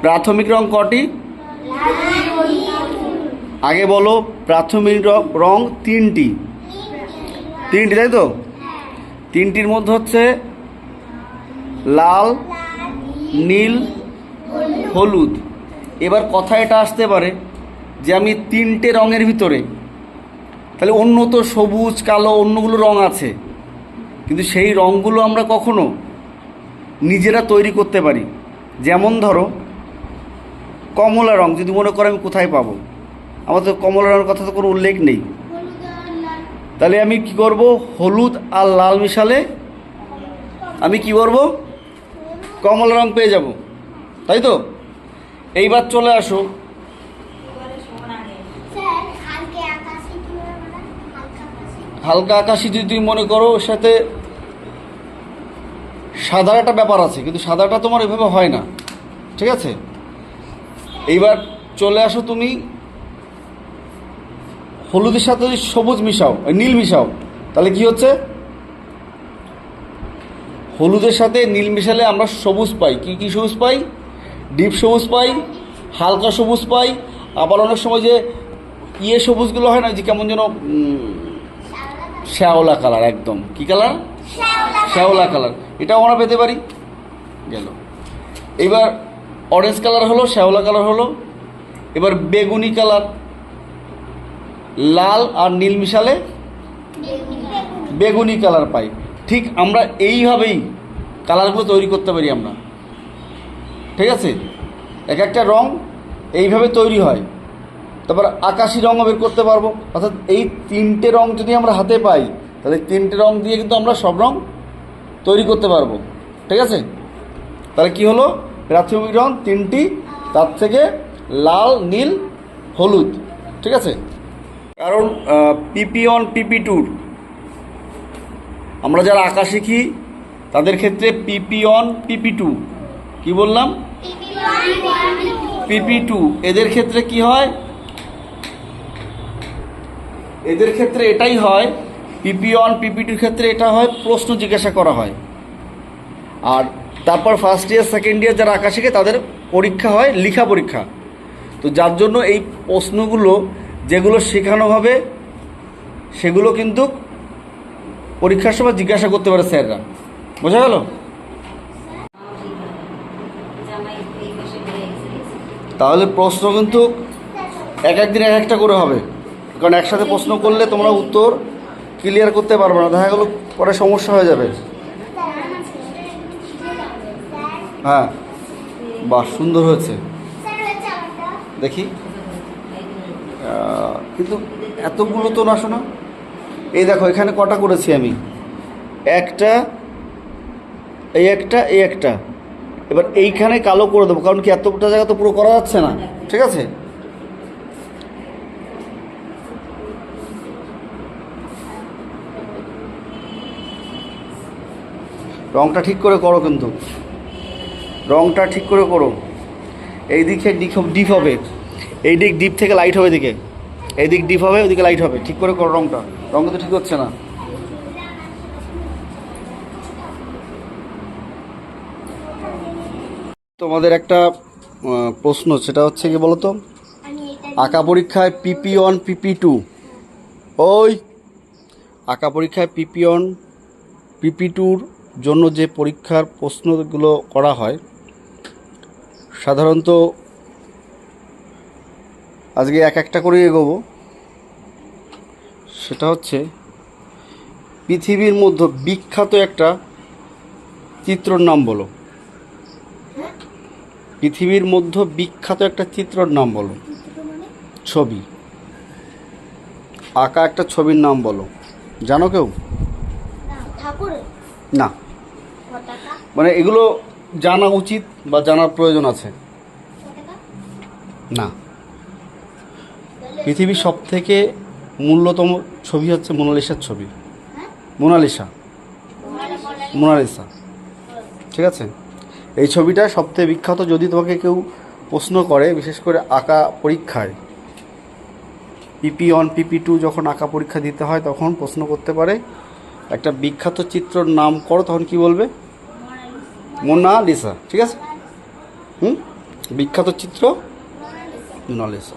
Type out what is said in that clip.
প্রাথমিক রং কটি? আগে বলো, প্রাথমিক রং তিনটি, তাই তো? তিনটির মধ্যে হচ্ছে লাল, নীল, হলুদ। এবার কথা এটা আসতে পারে যে আমি তিনটে রঙের ভিতরে, তাহলে অন্য তো সবুজ, কালো, অন্যগুলো রং আছে, কিন্তু সেই রঙগুলো আমরা কখনো নিজেরা তৈরি করতে পারি। যেমন ধরো কমলা রং, যদি মনে করো আমি কোথায় পাবো, আমার তো কমলা রঙের কথা তো কোনো উল্লেখ নেই। তাহলে আমি কি করব, হলুদ আর লাল মিশালে আমি কি করব, কমলা রং পেয়ে যাব, তাই তো? এইবার চলে আসো, হালকা আকাশি যদি তুমি মনে করো, ওর সাথে সাদা একটা ব্যাপার আছে, কিন্তু সাদাটা তোমার এভাবে হয় না, ঠিক আছে? এইবার চলে আসো তুমি হলুদের সাথে যদি সবুজ মিশাও, নীল মিশাও, তাহলে কি হচ্ছে, হলুদের সাথে নীল মিশালে আমরা সবুজ পাই। কি কি সবুজ পাই? ডিপ সবুজ পাই, হালকা সবুজ পাই, আবার অনেক সময় যে সবুজগুলো হয় না, যে কেমন যেন শ্যাওলা কালার, একদম কি কালার? শ্যাওলা কালার, এটাও আমরা পেতে পারি। গেল। এবার অরেঞ্জ কালার হলো, শ্যাওলা কালার হলো। এবার বেগুনি কালার, লাল আর নীল মিশালে বেগুনি কালার পাই। ঠিক আমরা এইভাবেই কালারগুলো তৈরি করতে পারি আমরা, ঠিক আছে? এক একটা রং এইভাবে তৈরি হয়। তারপর আকাশি রঙও বের করতে পারবো। অর্থাৎ এই তিনটে রং যদি আমরা হাতে পাই, তাহলে তিনটে রং দিয়ে কিন্তু আমরা সব রং তৈরি করতে পারবো, ঠিক আছে? তাহলে কি হলো, প্রাথমিক রং তিনটি, তার থেকে লাল, নীল, হলুদ, ঠিক আছে? কারণ PP1 PP2 আমরা যারা আঁকা শিখি তাদের ক্ষেত্রে PP1 PP2, কি বললাম? PP2 এদের ক্ষেত্রে কি হয়, এদের ক্ষেত্রে এটাই হয়, PP1 PP2 ক্ষেত্রে এটা হয়, প্রশ্ন জিজ্ঞাসা করা হয়। আর তারপর ফার্স্ট ইয়ার সেকেন্ড ইয়ার যারা আঁকা শিখে তাদের পরীক্ষা হয়, লেখা পরীক্ষা। তো যার জন্য এই প্রশ্নগুলো যেগুলো শেখানো হবে সেগুলো কিন্তু পরীক্ষার সময় জিজ্ঞাসা করতে পারে স্যাররা। বোঝা গেল? তাহলে প্রশ্ন কিন্তু এক একদিন এক একটা করে হবে, কারণ একসাথে প্রশ্ন করলে তোমরা উত্তর ক্লিয়ার করতে পারবে না, দেখা গেল পরে সমস্যা হয়ে যাবে। হ্যাঁ, বাহ, সুন্দর হয়েছে, দেখি। কিন্তু এতগুলো তো না, শোনা। এই দেখো এখানে কটা করেছি আমি, একটা, এই একটা, এই একটা। এবার এইখানে কালো করে দেবো, কারণ কি এতটা জায়গা তো পুরো করা যাচ্ছে না, ঠিক আছে? রংটা ঠিক করে করো, কিন্তু রংটা ঠিক করে করো। এই দিকে ডিপ হবে, এই দিক ডিপ থেকে লাইট হবে, এদিকে এই দিক ডিপ হবে, ওদিকে লাইট হবে, ঠিক করে করো রংটা। রং তো ঠিক হচ্ছে না। তোমাদের একটা প্রশ্ন, সেটা হচ্ছে কি বলো তো, আঁকা পরীক্ষায় PP1 PP2, ওই আঁকা পরীক্ষায় PP1 PP2-র জন্য যে পরীক্ষার প্রশ্নগুলো করা হয়, সাধারণত আজকে এক একটা করে এগোবো। সেটা হচ্ছে পৃথিবীর মধ্যে বিখ্যাত একটা চিত্রর নাম বলো। পৃথিবীর মধ্যে বিখ্যাত একটা চিত্রর নাম বলো। ছবি আঁকা একটা ছবির নাম বলো, জানো কেউ? না, মানে এগুলো জানা উচিত বা জানার প্রয়োজন আছে না। পৃথিবীর সব থেকে মূল্যতম ছবি হচ্ছে মোনালিসার ছবি। মোনালিসা, ঠিক আছে? এই ছবিটা সবথেকে বিখ্যাত। যদি তোমাকে কেউ প্রশ্ন করে, বিশেষ করে আঁকা পরীক্ষায়, PP1 PP2 যখন আঁকা পরীক্ষা দিতে হয়, তখন প্রশ্ন করতে পারে একটা বিখ্যাত চিত্রর নাম করো, তখন কি বলবে? মোনালিসা, ঠিক আছে? বিখ্যাত চিত্র মোনালিসা।